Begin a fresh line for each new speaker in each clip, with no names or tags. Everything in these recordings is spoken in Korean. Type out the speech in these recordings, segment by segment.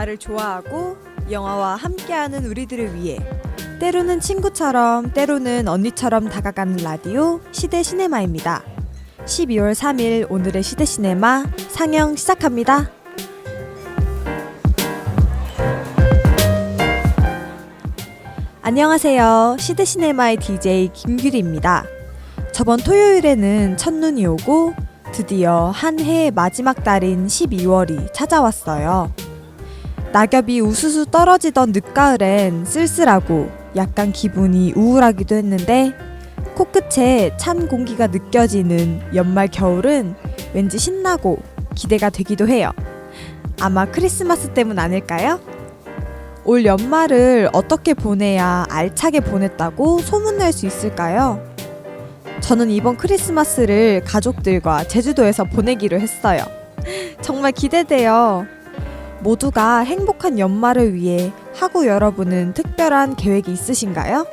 영화를 좋아하고 영화와 함께하는 우리들을 위해 때로는 친구처럼 때로는 언니처럼 다가가는 라디오 시대 시네마입니다. 12월 3일 오늘의 시대 시네마 상영 시작합니다. 안녕하세요. 시대 시네마의 DJ 김규리입니다. 저번 토요일에는 첫눈이 오고 드디어 한 해의 마지막 달인 12월이 찾아왔어요. 낙엽이 우수수 떨어지던 늦가을엔 쓸쓸하고 약간 기분이 우울하기도 했는데 코끝에 찬 공기가 느껴지는 연말 겨울은 왠지 신나고 기대가 되기도 해요. 아마 크리스마스 때문 아닐까요? 올 연말을 어떻게 보내야 알차게 보냈다고 소문낼 수 있을까요? 저는 이번 크리스마스를 가족들과 제주도에서 보내기로 했어요. 정말 기대돼요. 모두가 행복한 연말을 위해 하고 여러분은 특별한 계획이 있으신가요?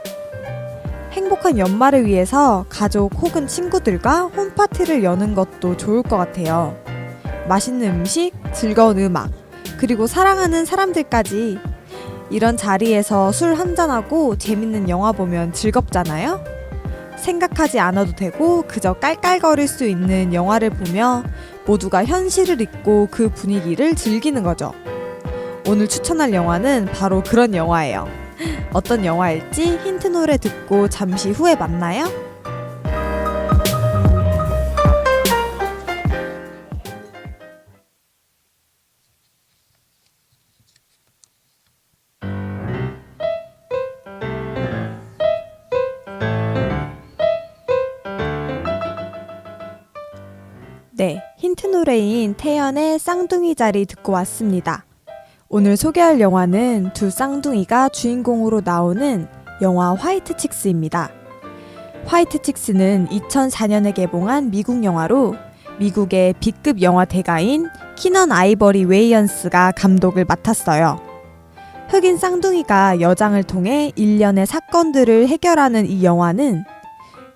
행복한 연말을 위해서 가족 혹은 친구들과 홈파티를 여는 것도 좋을 것 같아요. 맛있는 음식, 즐거운 음악, 그리고 사랑하는 사람들까지 이런 자리에서 술 한잔하고 재밌는 영화 보면 즐겁잖아요? 생각하지 않아도 되고 그저 깔깔거릴 수 있는 영화를 보며 모두가 현실을 잊고 그 분위기를 즐기는 거죠. 오늘 추천할 영화는 바로 그런 영화예요. 어떤 영화일지 힌트 노래 듣고 잠시 후에 만나요. 네, 힌트 노래인 태연의 쌍둥이 자리 듣고 왔습니다. 오늘 소개할 영화는 두 쌍둥이가 주인공으로 나오는 영화 화이트 칙스입니다. 화이트 칙스는 2004년에 개봉한 미국 영화로 미국의 B급 영화 대가인 키넌 아이버리 웨이언스가 감독을 맡았어요. 흑인 쌍둥이가 여장을 통해 일련의 사건들을 해결하는 이 영화는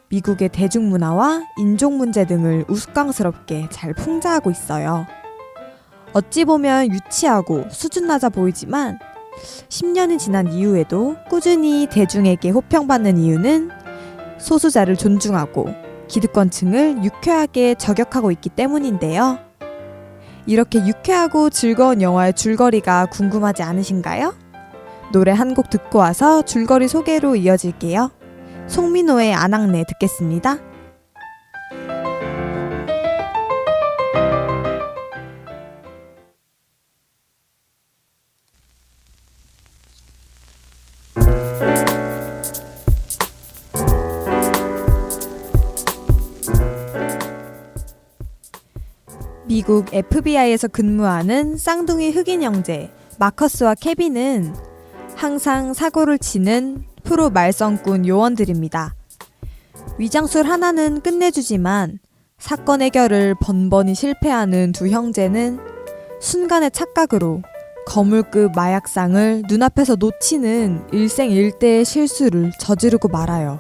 미국의 대중문화와 인종 문제 등을 우스꽝스럽게 잘 풍자하고 있어요. 어찌 보면 유치하고 수준 낮아 보이지만 10년이 지난 이후에도 꾸준히 대중에게 호평받는 이유는 소수자를 존중하고 기득권층을 유쾌하게 저격하고 있기 때문인데요. 이렇게 유쾌하고 즐거운 영화의 줄거리가 궁금하지 않으신가요? 노래 한 곡 듣고 와서 줄거리 소개로 이어질게요. 송민호의 아낙네 듣겠습니다. 미국 FBI에서 근무하는 쌍둥이 흑인 형제 마커스와 케빈은 항상 사고를 치는 프로 말썽꾼 요원들입니다. 위장술 하나는 끝내주지만 사건 해결을 번번이 실패하는 두 형제는 순간의 착각으로 거물급 마약상을 눈앞에서 놓치는 일생일대의 실수를 저지르고 말아요.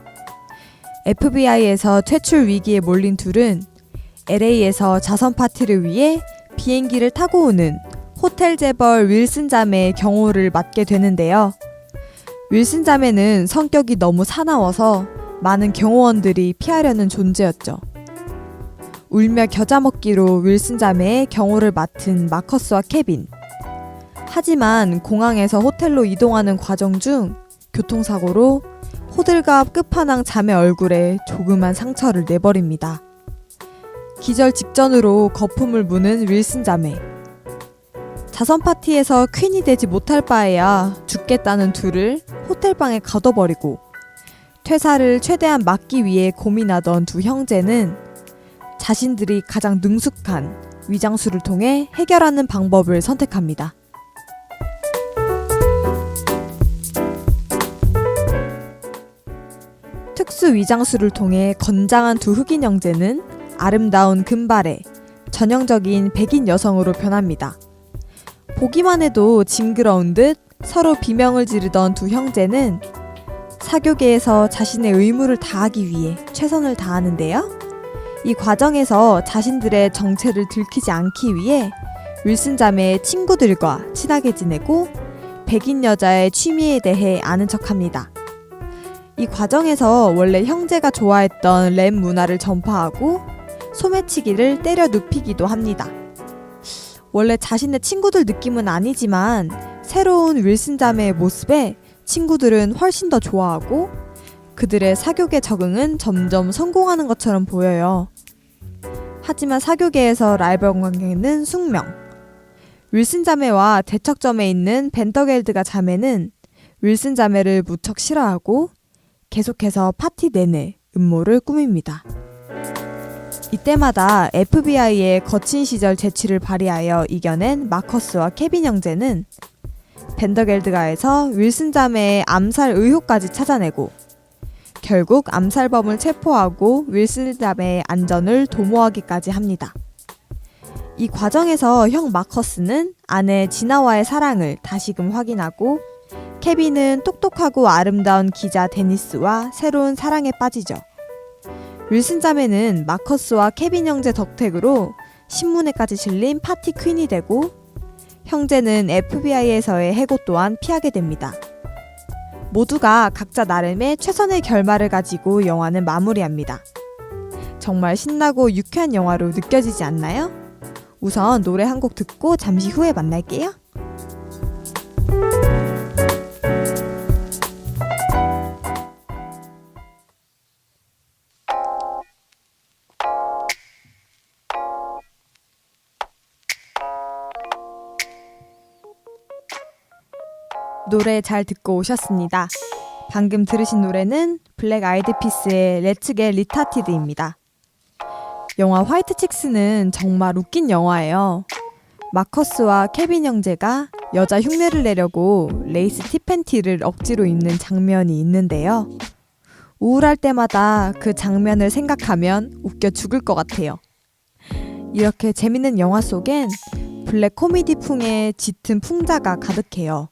FBI에서 퇴출 위기에 몰린 둘은 LA에서 자선 파티를 위해 비행기를 타고 오는 호텔 재벌 윌슨 자매의 경호를 맡게 되는데요. 윌슨 자매는 성격이 너무 사나워서 많은 경호원들이 피하려는 존재였죠. 울며 겨자 먹기로 윌슨 자매의 경호를 맡은 마커스와 케빈. 하지만 공항에서 호텔로 이동하는 과정 중 교통사고로 호들갑 끝판왕 자매 얼굴에 조그만 상처를 내버립니다. 기절 직전으로 거품을 무는 윌슨 자매. 자선 파티에서 퀸이 되지 못할 바에야 죽겠다는 둘을 호텔방에 가둬버리고 퇴사를 최대한 막기 위해 고민하던 두 형제는 자신들이 가장 능숙한 위장술을 통해 해결하는 방법을 선택합니다. 특수 위장술을 통해 건장한 두 흑인 형제는 아름다운 금발의 전형적인 백인 여성으로 변합니다. 보기만 해도 징그러운 듯 서로 비명을 지르던 두 형제는 사교계에서 자신의 의무를 다하기 위해 최선을 다하는데요. 이 과정에서 자신들의 정체를 들키지 않기 위해 윌슨 자매의 친구들과 친하게 지내고 백인 여자의 취미에 대해 아는 척합니다. 이 과정에서 원래 형제가 좋아했던 랩 문화를 전파하고 소매치기를 때려 눕히기도 합니다. 원래 자신의 친구들 느낌은 아니지만 새로운 윌슨 자매의 모습에 친구들은 훨씬 더 좋아하고 그들의 사교계 적응은 점점 성공하는 것처럼 보여요. 하지만 사교계에서 라이벌 관계는 숙명. 윌슨 자매와 대척점에 있는 벤더겔드가 자매는 윌슨 자매를 무척 싫어하고 계속해서 파티 내내 음모를 꾸밉니다. 이때마다 FBI의 거친 시절 재치를 발휘하여 이겨낸 마커스와 케빈 형제는 벤더겔드가에서 윌슨 자매의 암살 의혹까지 찾아내고 결국 암살범을 체포하고 윌슨 자매의 안전을 도모하기까지 합니다. 이 과정에서 형 마커스는 아내 지나와의 사랑을 다시금 확인하고 케빈은 똑똑하고 아름다운 기자 데니스와 새로운 사랑에 빠지죠. 윌슨 자매는 마커스와 케빈 형제 덕택으로 신문에까지 실린 파티 퀸이 되고 형제는 FBI에서의 해고 또한 피하게 됩니다. 모두가 각자 나름의 최선의 결말을 가지고 영화는 마무리합니다. 정말 신나고 유쾌한 영화로 느껴지지 않나요? 우선 노래 한 곡 듣고 잠시 후에 만날게요. 노래 잘 듣고 오셨습니다. 방금 들으신 노래는 블랙 아이드 피스의 Let's Get Retarded입니다. 영화 화이트 칙스는 정말 웃긴 영화예요. 마커스와 케빈 형제가 여자 흉내를 내려고 레이스 티팬티를 억지로 입는 장면이 있는데요. 우울할 때마다 그 장면을 생각하면 웃겨 죽을 것 같아요. 이렇게 재밌는 영화 속엔 블랙 코미디풍의 짙은 풍자가 가득해요.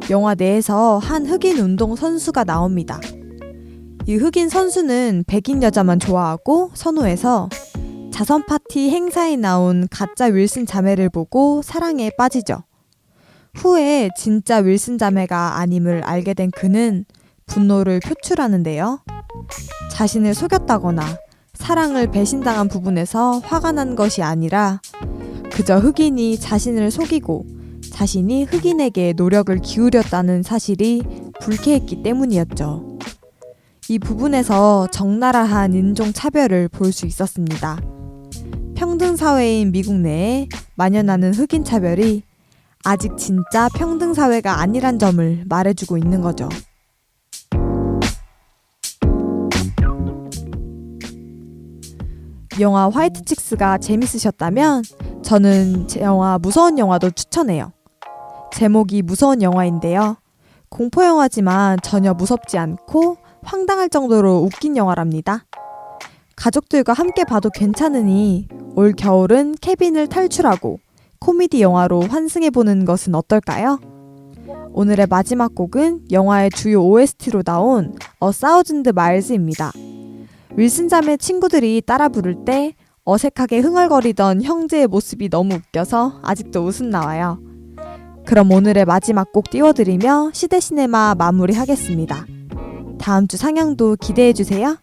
영화 내에서 한 흑인 운동 선수가 나옵니다. 이 흑인 선수는 백인 여자만 좋아하고 선호해서 자선 파티 행사에 나온 가짜 윌슨 자매를 보고 사랑에 빠지죠. 후에 진짜 윌슨 자매가 아님을 알게 된 그는 분노를 표출하는데요. 자신을 속였다거나 사랑을 배신당한 부분에서 화가 난 것이 아니라 그저 흑인이 자신을 속이고 자신이 흑인에게 노력을 기울였다는 사실이 불쾌했기 때문이었죠. 이 부분에서 적나라한 인종차별을 볼 수 있었습니다. 평등사회인 미국 내에 만연하는 흑인차별이 아직 진짜 평등사회가 아니란 점을 말해주고 있는 거죠. 영화 화이트 칙스가 재밌으셨다면 저는 영화 무서운 영화도 추천해요. 제목이 무서운 영화인데요. 공포 영화지만 전혀 무섭지 않고 황당할 정도로 웃긴 영화랍니다. 가족들과 함께 봐도 괜찮으니 올 겨울은 케빈을 탈출하고 코미디 영화로 환승해보는 것은 어떨까요? 오늘의 마지막 곡은 영화의 주요 OST로 나온 A Thousand Miles입니다. 윌슨 자매 친구들이 따라 부를 때 어색하게 흥얼거리던 형제의 모습이 너무 웃겨서 아직도 웃음 나와요. 그럼 오늘의 마지막 곡 띄워드리며 시대시네마 마무리하겠습니다. 다음 주 상영도 기대해주세요.